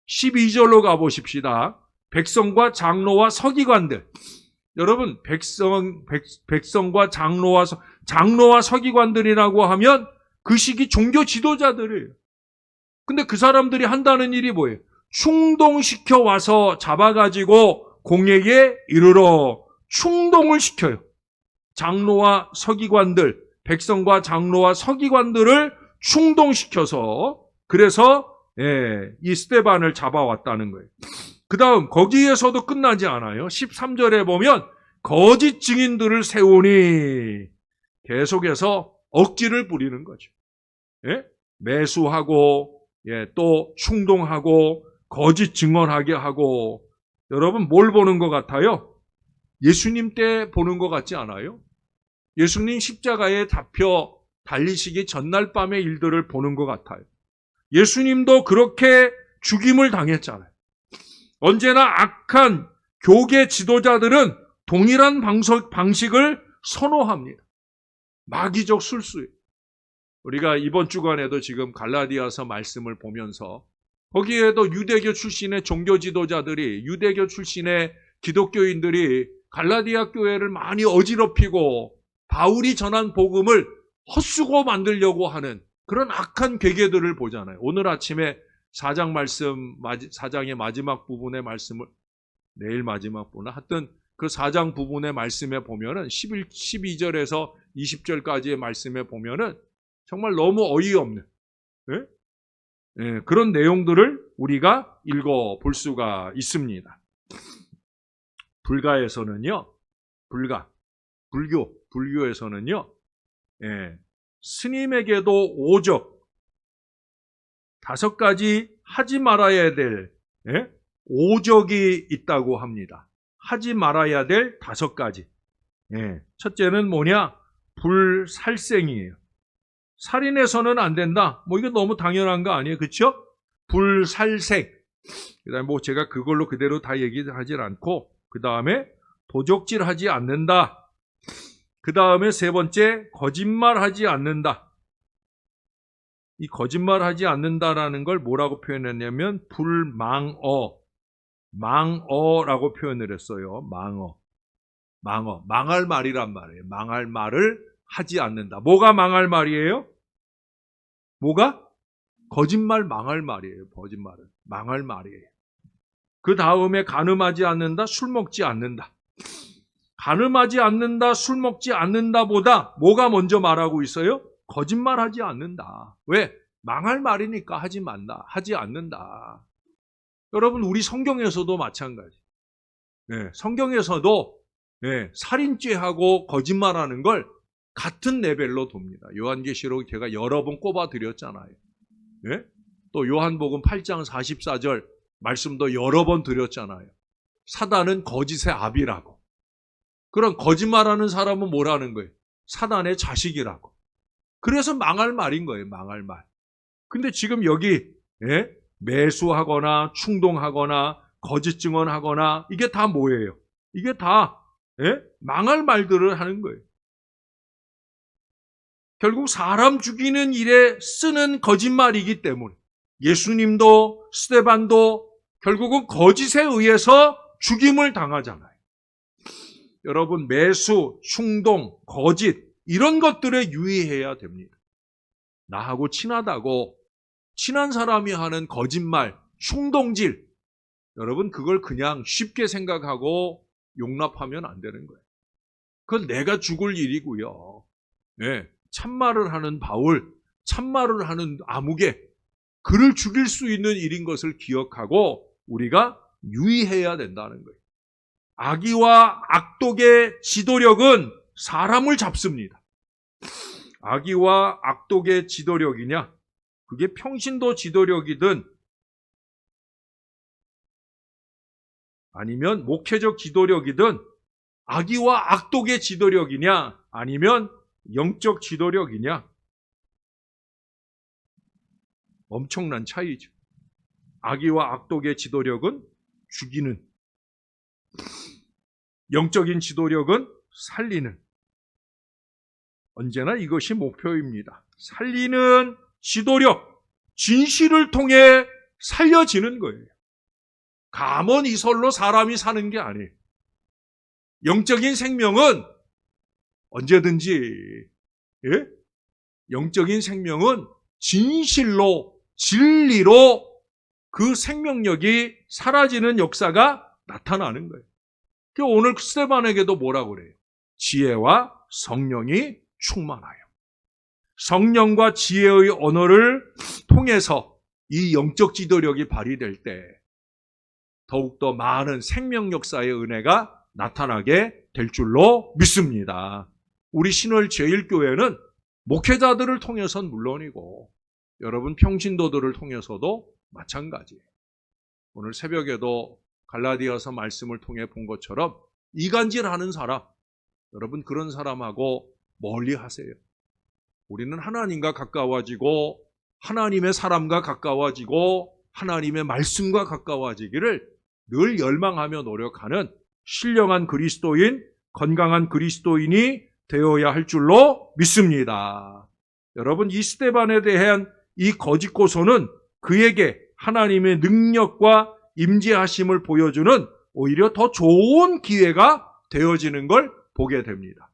12절로 가보십시다. 백성과 장로와 서기관들. 여러분, 백성과 장로와 서기관들이라고 하면 그 시기 종교 지도자들이에요. 근데 그 사람들이 한다는 일이 뭐예요? 충동시켜 와서 잡아가지고 공회에 이르러 충동을 시켜요. 장로와 서기관들, 백성과 장로와 서기관들을 충동시켜서 그래서 이 스데반을 잡아왔다는 거예요. 그 다음 거기에서도 끝나지 않아요. 13절에 보면 거짓 증인들을 세우니 계속해서 억지를 부리는 거죠. 매수하고 또 충동하고 거짓 증언하게 하고. 여러분, 뭘 보는 것 같아요? 예수님 때 보는 것 같지 않아요? 예수님 십자가에 잡혀 달리시기 전날 밤의 일들을 보는 것 같아요. 예수님도 그렇게 죽임을 당했잖아요. 언제나 악한 교계 지도자들은 동일한 방식을 선호합니다. 마귀적 술수예요. 우리가 이번 주간에도 지금 갈라디아서 말씀을 보면서 거기에도 유대교 출신의 종교 지도자들이, 유대교 출신의 기독교인들이 갈라디아 교회를 많이 어지럽히고 바울이 전한 복음을 헛수고 만들려고 하는 그런 악한 괴계들을 보잖아요. 오늘 아침에 4장의 마지막 부분의 말씀을, 내일 마지막 부분, 하여튼 그 4장 부분의 말씀에 보면은 12절에서 20절까지의 말씀에 보면은 정말 너무 어이없는 그런 내용들을 우리가 읽어볼 수가 있습니다. 불가에서는요, 불교에서는요, 스님에게도 오적, 5가지 하지 말아야 될 오적이 있다고 합니다. 하지 말아야 될 5가지. 첫째는 뭐냐? 불살생이에요. 살인해서는 안 된다. 이거 너무 당연한 거 아니에요? 그렇죠? 불살생. 그다음에 제가 그걸로 그대로 다 얘기하지 않고, 그 다음에 도적질하지 않는다. 그 다음에 3번째, 거짓말하지 않는다. 이 거짓말하지 않는다라는 걸 뭐라고 표현했냐면 망어라고 표현을 했어요. 망할 말이란 말이에요. 망할 말을 하지 않는다. 뭐가 망할 말이에요? 뭐가? 거짓말 망할 말이에요. 거짓말은 망할 말이에요. 그 다음에 간음하지 않는다, 술 먹지 않는다. 간음하지 않는다, 술 먹지 않는다보다 뭐가 먼저 말하고 있어요? 거짓말하지 않는다. 왜? 망할 말이니까 하지 않는다. 여러분, 우리 성경에서도 마찬가지. 성경에서도 살인죄하고 거짓말하는 걸 같은 레벨로 둡니다. 요한계시록 제가 여러 번 꼽아드렸잖아요. 또 요한복음 8장 44절 말씀도 여러 번 드렸잖아요. 사단은 거짓의 아비라고. 그럼 거짓말하는 사람은 뭐라는 거예요? 사단의 자식이라고. 그래서 망할 말인 거예요. 망할 말. 근데 지금 여기 매수하거나 충동하거나 거짓 증언하거나 이게 다 뭐예요? 이게 다 망할 말들을 하는 거예요. 결국 사람 죽이는 일에 쓰는 거짓말이기 때문에 예수님도 스데반도 결국은 거짓에 의해서 죽임을 당하잖아요. 여러분, 매수, 충동, 거짓 이런 것들에 유의해야 됩니다. 나하고 친하다고 친한 사람이 하는 거짓말, 충동질, 여러분 그걸 그냥 쉽게 생각하고 용납하면 안 되는 거예요. 그건 내가 죽을 일이고요. 참말을 하는 바울, 참말을 하는 아무개, 그를 죽일 수 있는 일인 것을 기억하고 우리가 유의해야 된다는 거예요. 악의와 악독의 지도력은 사람을 잡습니다. 악의와 악독의 지도력이냐? 그게 평신도 지도력이든 아니면 목회적 지도력이든 악의와 악독의 지도력이냐? 아니면 영적 지도력이냐? 엄청난 차이죠. 악의와 악독의 지도력은 죽이는, 영적인 지도력은 살리는. 언제나 이것이 목표입니다. 살리는 지도력, 진실을 통해 살려지는 거예요. 감언이설로 사람이 사는 게 아니에요. 영적인 생명은 언제든지, 예? 영적인 생명은 진실로, 진리로 그 생명력이 사라지는 역사가 나타나는 거예요. 오늘 스데반에게도 뭐라고 그래요? 지혜와 성령이 충만하여. 성령과 지혜의 언어를 통해서 이 영적 지도력이 발휘될 때 더욱더 많은 생명 역사의 은혜가 나타나게 될 줄로 믿습니다. 우리 신월 제1교회는 목회자들을 통해서는 물론이고 여러분 평신도들을 통해서도 마찬가지예요. 오늘 새벽에도 갈라디아서 말씀을 통해 본 것처럼 이간질하는 사람, 여러분 그런 사람하고 멀리 하세요. 우리는 하나님과 가까워지고 하나님의 사람과 가까워지고 하나님의 말씀과 가까워지기를 늘 열망하며 노력하는 신령한 그리스도인, 건강한 그리스도인이 되어야 할 줄로 믿습니다. 여러분 이 스데반에 대한 이 거짓 고소는 그에게 하나님의 능력과 임재하심을 보여주는 오히려 더 좋은 기회가 되어지는 걸 보게 됩니다.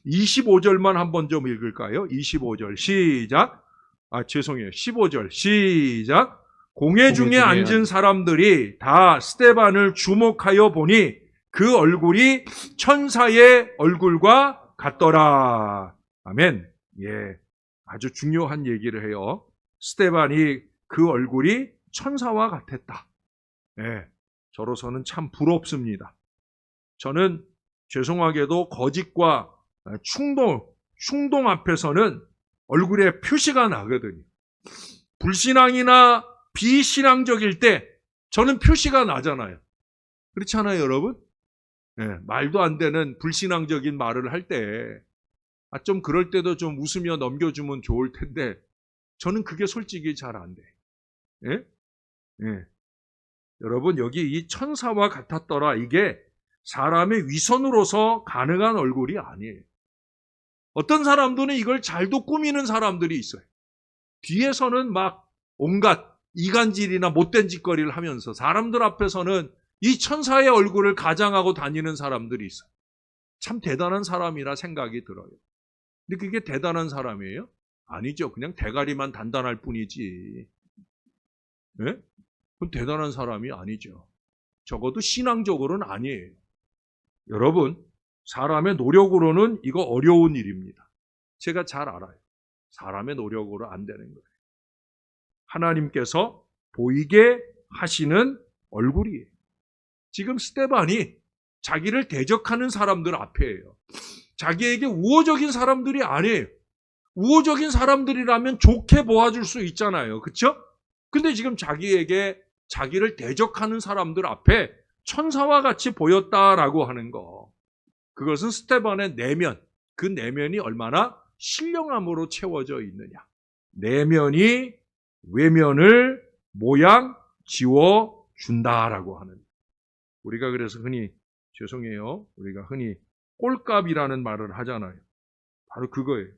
25절만 한번 좀 읽을까요? 25절 시작. 15절 시작. 공회 중에 앉은 사람들이 다 스데반을 주목하여 보니 그 얼굴이 천사의 얼굴과 같더라. 아멘. 예, 아주 중요한 얘기를 해요. 스데반이 그 얼굴이 천사와 같았다. 예, 저로서는 참 부럽습니다. 저는 죄송하게도 거짓과 충동 앞에서는 얼굴에 표시가 나거든요. 불신앙이나 비신앙적일 때 저는 표시가 나잖아요. 그렇지 않아요, 여러분? 예, 말도 안 되는 불신앙적인 말을 할 때, 좀 그럴 때도 좀 웃으며 넘겨주면 좋을 텐데, 저는 그게 솔직히 잘 안 돼. 예? 예. 여러분, 여기 이 천사와 같았더라, 이게 사람의 위선으로서 가능한 얼굴이 아니에요. 어떤 사람들은 이걸 잘도 꾸미는 사람들이 있어요. 뒤에서는 막 온갖 이간질이나 못된 짓거리를 하면서 사람들 앞에서는 이 천사의 얼굴을 가장하고 다니는 사람들이 있어요. 참 대단한 사람이라 생각이 들어요. 근데 그게 대단한 사람이에요? 아니죠. 그냥 대가리만 단단할 뿐이지. 예? 그건 대단한 사람이 아니죠. 적어도 신앙적으로는 아니에요. 여러분, 사람의 노력으로는 이거 어려운 일입니다. 제가 잘 알아요. 사람의 노력으로 안 되는 거예요. 하나님께서 보이게 하시는 얼굴이에요. 지금 스데반이 자기를 대적하는 사람들 앞에예요. 자기에게 우호적인 사람들이 아니에요. 우호적인 사람들이라면 좋게 보아줄 수 있잖아요. 그렇죠? 근데 지금 자기에게 자기를 대적하는 사람들 앞에 천사와 같이 보였다라고 하는 거. 그것은 스데반의 내면, 그 내면이 얼마나 신령함으로 채워져 있느냐. 내면이 외면을 모양 지워준다라고 하는. 우리가 그래서 흔히, 죄송해요. 우리가 흔히 꼴값이라는 말을 하잖아요. 바로 그거예요.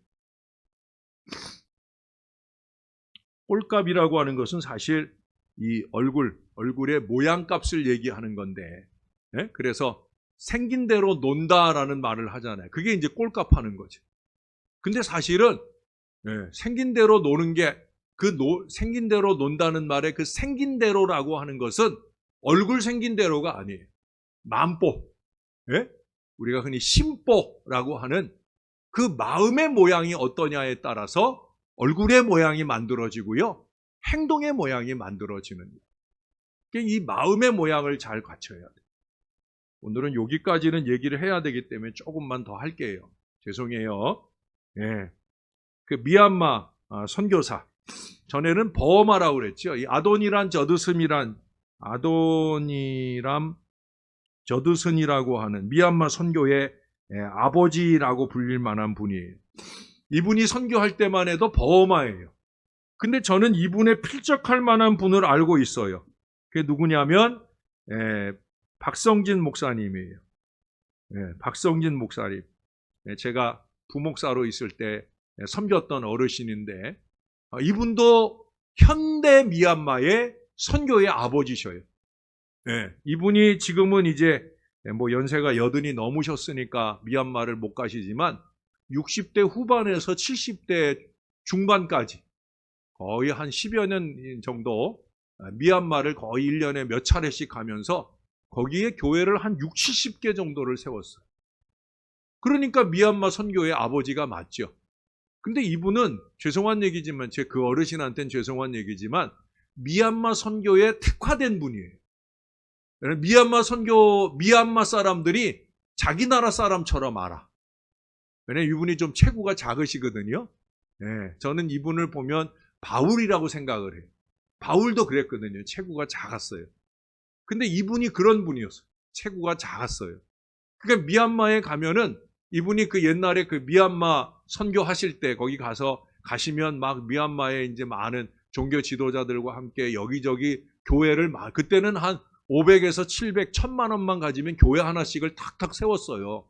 꼴값이라고 하는 것은 사실 이 얼굴의 모양값을 얘기하는 건데, 예? 그래서 생긴 대로 논다라는 말을 하잖아요. 그게 이제 꼴값 하는 거죠. 근데 사실은, 예, 생긴 대로 노는 게, 생긴 대로 논다는 말에 그 생긴 대로라고 하는 것은 얼굴 생긴 대로가 아니에요. 만보. 예? 우리가 흔히 심보라고 하는 그 마음의 모양이 어떠냐에 따라서 얼굴의 모양이 만들어지고요. 행동의 모양이 만들어지는 거예요. 이 마음의 모양을 잘 갖춰야 돼요. 오늘은 여기까지는 얘기를 해야 되기 때문에 조금만 더 할게요. 죄송해요. 예. 그 미얀마 선교사. 전에는 버마라고 그랬죠. 이 아도니람 저드슨이라고 하는 미얀마 선교의 아버지라고 불릴 만한 분이에요. 이분이 선교할 때만 해도 버마예요. 근데 저는 이분의 필적할 만한 분을 알고 있어요. 그게 누구냐면 박성진 목사님이에요. 박성진 목사님. 제가 부목사로 있을 때 섬겼던 어르신인데 이분도 현대 미얀마의 선교의 아버지셔요. 이분이 지금은 이제 뭐 연세가 80이 넘으셨으니까 미얀마를 못 가시지만 60대 후반에서 70대 중반까지 거의 한 10여 년 정도 미얀마를 거의 1년에 몇 차례씩 가면서 거기에 교회를 한 60, 70개 정도를 세웠어요. 그러니까 미얀마 선교의 아버지가 맞죠. 근데 이분은 죄송한 얘기지만 그 어르신한테는 죄송한 얘기지만 미얀마 선교에 특화된 분이에요. 미얀마 사람들이 자기 나라 사람처럼 알아. 왜냐면 이분이 좀 체구가 작으시거든요. 저는 이분을 보면 바울이라고 생각을 해요. 바울도 그랬거든요. 체구가 작았어요. 근데 이분이 그런 분이었어요. 체구가 작았어요. 그러니까 미얀마에 가면은 이분이 그 옛날에 그 미얀마 선교하실 때 거기 가시면 막 미얀마에 이제 많은 종교 지도자들과 함께 여기저기 교회를 그때는 한 500에서 700, 1000만 원만 가지면 교회 하나씩을 탁탁 세웠어요.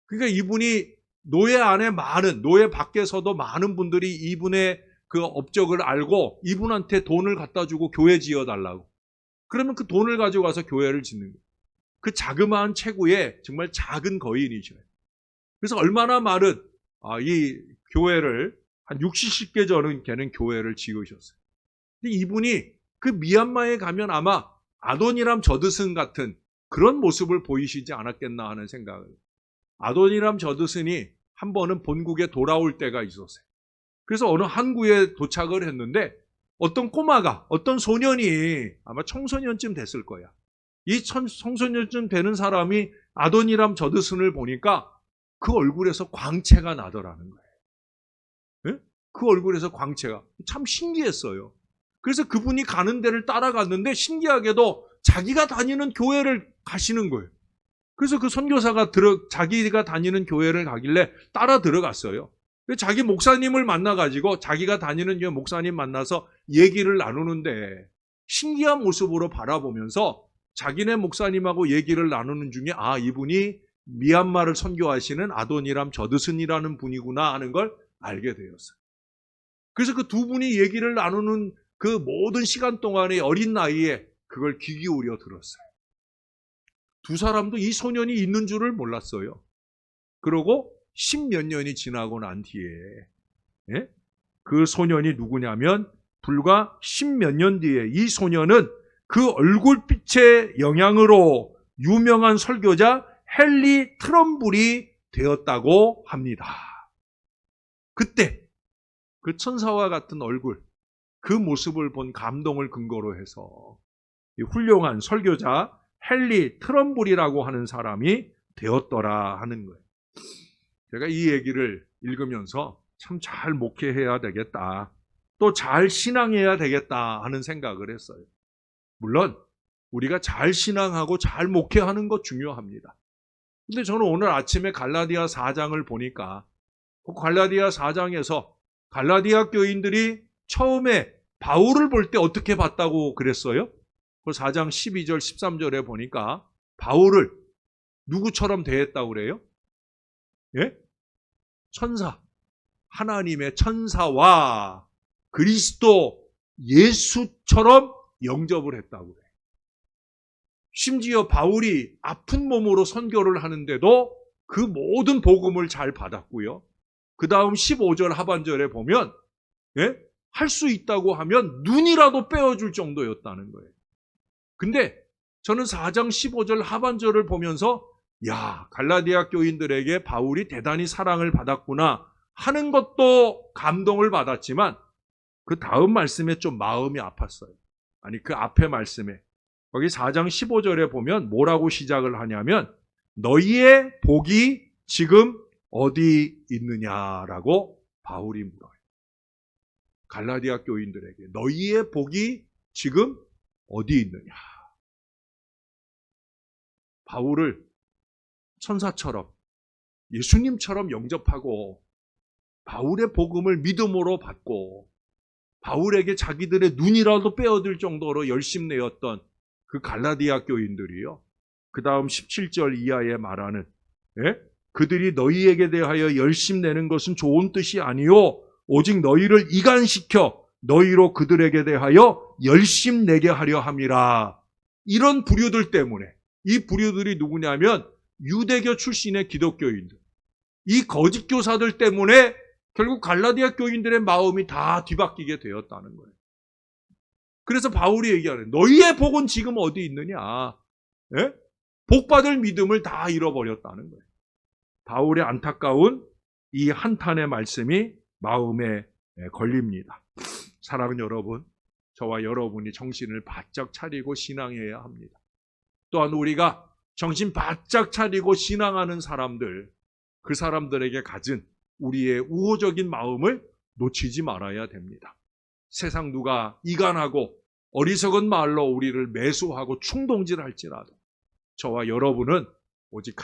그러니까 이분이 노예 밖에서도 많은 분들이 이분의 그 업적을 알고 이분한테 돈을 갖다 주고 교회 지어달라고. 그러면 그 돈을 가지고 가서 교회를 짓는 거예요. 그 자그마한 체구에 정말 작은 거인이셔요. 그래서 얼마나 많은 이 교회를 한 60, 70개 되는 교회를 지으셨어요. 근데 이분이 그 미얀마에 가면 아마 아도니람 저드슨 같은 그런 모습을 보이시지 않았겠나 하는 생각을. 아도니람 저드슨이 한 번은 본국에 돌아올 때가 있었어요. 그래서 어느 항구에 도착을 했는데 어떤 소년이 아마 청소년쯤 됐을 거야. 이 청소년쯤 되는 사람이 아도니람 저드슨을 보니까 그 얼굴에서 광채가 나더라는 거예요. 그 얼굴에서 광채가 참 신기했어요. 그래서 그분이 가는 데를 따라갔는데 신기하게도 자기가 다니는 교회를 가시는 거예요. 그래서 그 선교사가 자기가 다니는 교회를 가길래 따라 들어갔어요. 자기 목사님을 만나가지고 자기가 다니는 목사님 만나서 얘기를 나누는데 신기한 모습으로 바라보면서 자기네 목사님하고 얘기를 나누는 중에 이분이 미얀마를 선교하시는 아도니람 저드슨이라는 분이구나 하는 걸 알게 되었어요. 그래서 그 두 분이 얘기를 나누는 그 모든 시간 동안에 어린 나이에 그걸 귀 기울여 들었어요. 두 사람도 이 소년이 있는 줄을 몰랐어요. 그러고 10몇 년이 지나고 난 뒤에 그 소년이 누구냐면 불과 10몇 년 뒤에 이 소년은 그 얼굴빛의 영향으로 유명한 설교자 헨리 트럼블이 되었다고 합니다. 그때 그 천사와 같은 얼굴, 그 모습을 본 감동을 근거로 해서 이 훌륭한 설교자 헨리 트럼블이라고 하는 사람이 되었더라 하는 거예요. 제가 이 얘기를 읽으면서 참 잘 목회해야 되겠다. 또 잘 신앙해야 되겠다 하는 생각을 했어요. 물론 우리가 잘 신앙하고 잘 목회하는 것 중요합니다. 근데 저는 오늘 아침에 갈라디아 4장을 보니까 그 갈라디아 4장에서 갈라디아 교인들이 처음에 바울을 볼 때 어떻게 봤다고 그랬어요? 그 4장 12절 13절에 보니까 바울을 누구처럼 대했다고 그래요? 천사, 하나님의 천사와 그리스도 예수처럼 영접을 했다고 그래요. 심지어 바울이 아픈 몸으로 선교를 하는데도 그 모든 복음을 잘 받았고요. 그 다음 15절 하반절에 보면 할 수 있다고 하면 눈이라도 빼어줄 정도였다는 거예요. 근데 저는 4장 15절 하반절을 보면서 갈라디아 교인들에게 바울이 대단히 사랑을 받았구나 하는 것도 감동을 받았지만 그 다음 말씀에 좀 마음이 아팠어요. 아니 그 앞에 말씀에 거기 4장 15절에 보면 뭐라고 시작을 하냐면 너희의 복이 지금 어디 있느냐라고 바울이 물어요. 갈라디아 교인들에게 너희의 복이 지금 어디 있느냐. 바울을 천사처럼 예수님처럼 영접하고 바울의 복음을 믿음으로 받고 바울에게 자기들의 눈이라도 빼앗을 정도로 열심내었던 그 갈라디아 교인들이요. 그 다음 17절 이하에 말하는 그들이 너희에게 대하여 열심내는 것은 좋은 뜻이 아니요 오직 너희를 이간시켜 너희로 그들에게 대하여 열심내게 하려 함이라. 이런 부류들 때문에 이 부류들이 누구냐면 유대교 출신의 기독교인들. 이 거짓 교사들 때문에 결국 갈라디아 교인들의 마음이 다 뒤바뀌게 되었다는 거예요. 그래서 바울이 얘기하는 너희의 복은 지금 어디 있느냐. 복받을 믿음을 다 잃어버렸다는 거예요. 바울의 안타까운 이 한탄의 말씀이 마음에 걸립니다. 사랑하는 여러분, 저와 여러분이 정신을 바짝 차리고 신앙해야 합니다. 또한 우리가 정신 바짝 차리고 신앙하는 사람들, 그 사람들에게 가진 우리의 우호적인 마음을 놓치지 말아야 됩니다. 세상 누가 이간하고 어리석은 말로 우리를 매수하고 충동질할지라도 저와 여러분은 오직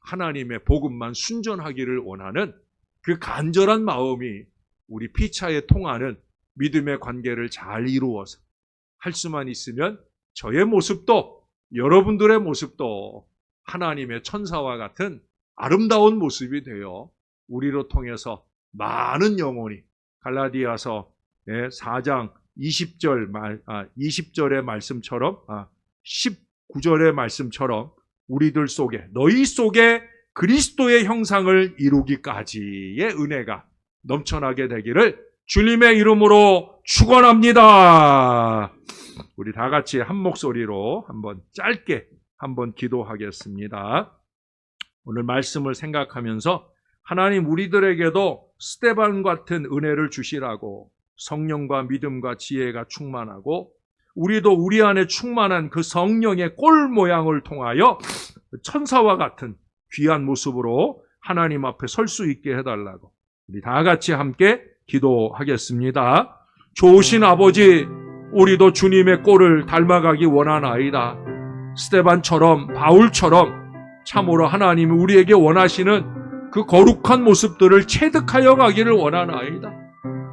하나님의 복음만 순전하기를 원하는 그 간절한 마음이 우리 피차에 통하는 믿음의 관계를 잘 이루어서 할 수만 있으면 저의 모습도 여러분들의 모습도 하나님의 천사와 같은 아름다운 모습이 되어 우리로 통해서 많은 영혼이 갈라디아서 4장 20절의 말씀처럼 19절의 말씀처럼 우리들 속에 너희 속에 그리스도의 형상을 이루기까지의 은혜가 넘쳐나게 되기를 주님의 이름으로 축원합니다. 우리 다 같이 한 목소리로 한번 짧게 한번 기도하겠습니다. 오늘 말씀을 생각하면서 하나님 우리들에게도 스데반 같은 은혜를 주시라고 성령과 믿음과 지혜가 충만하고 우리도 우리 안에 충만한 그 성령의 꼴 모양을 통하여 천사와 같은 귀한 모습으로 하나님 앞에 설 수 있게 해달라고 우리 다 같이 함께 기도하겠습니다. 좋으신 아버지, 우리도 주님의 꼴을 닮아가기 원하나이다. 스데반처럼 바울처럼 참으로 하나님이 우리에게 원하시는 그 거룩한 모습들을 체득하여 가기를 원하나이다.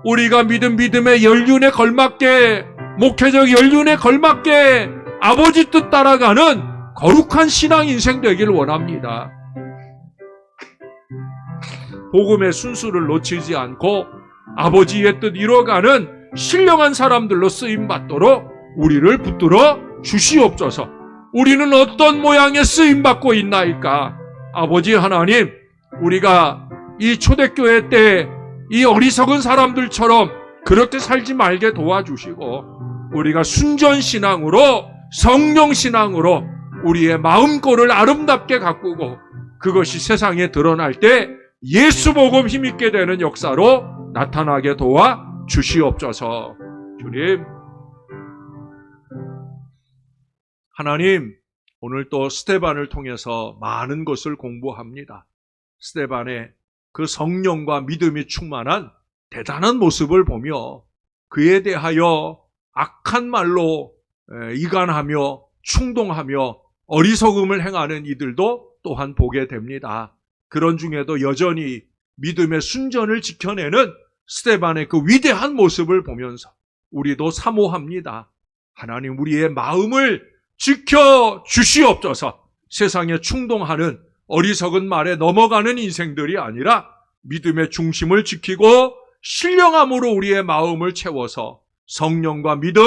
우리가 믿음의 연륜에 걸맞게 목회적 연륜에 걸맞게 아버지 뜻 따라가는 거룩한 신앙 인생 되기를 원합니다. 복음의 순수를 놓치지 않고 아버지의 뜻 이뤄가는 신령한 사람들로 쓰임받도록 우리를 붙들어 주시옵소서. 우리는 어떤 모양의 쓰임받고 있나이까? 아버지 하나님, 우리가 이 초대교회 때 이 어리석은 사람들처럼 그렇게 살지 말게 도와주시고 우리가 순전신앙으로 성령신앙으로 우리의 마음꼴을 아름답게 가꾸고 그것이 세상에 드러날 때 예수 복음 힘있게 되는 역사로 나타나게 도와 주시옵소서. 주님, 하나님, 오늘 또 스데반을 통해서 많은 것을 공부합니다. 스데반의 그 성령과 믿음이 충만한 대단한 모습을 보며 그에 대하여 악한 말로 이간하며 충동하며 어리석음을 행하는 이들도 또한 보게 됩니다. 그런 중에도 여전히 믿음의 순전을 지켜내는 스데반의 그 위대한 모습을 보면서 우리도 사모합니다. 하나님, 우리의 마음을 지켜 주시옵소서. 세상에 충동하는 어리석은 말에 넘어가는 인생들이 아니라 믿음의 중심을 지키고 신령함으로 우리의 마음을 채워서 성령과 믿음,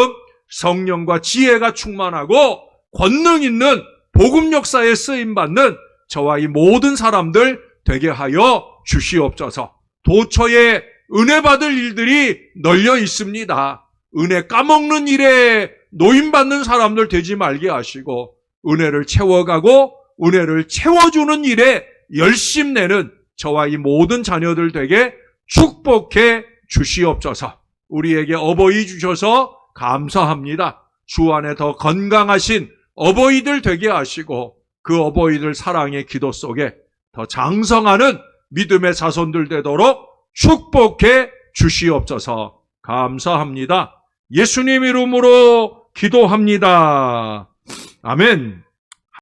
성령과 지혜가 충만하고 권능 있는 복음 역사에 쓰임받는 저와 이 모든 사람들 되게 하여 주시옵소서. 도처에 은혜 받을 일들이 널려 있습니다. 은혜 까먹는 일에 노임받는 사람들 되지 말게 하시고 은혜를 채워가고 은혜를 채워주는 일에 열심 내는 저와 이 모든 자녀들 되게 축복해 주시옵소서. 우리에게 어버이 주셔서 감사합니다. 주 안에 더 건강하신 어버이들 되게 하시고 그 어버이들 사랑의 기도 속에 더 장성하는 믿음의 자손들 되도록 축복해 주시옵소서. 감사합니다. 예수님 이름으로 기도합니다. 아멘.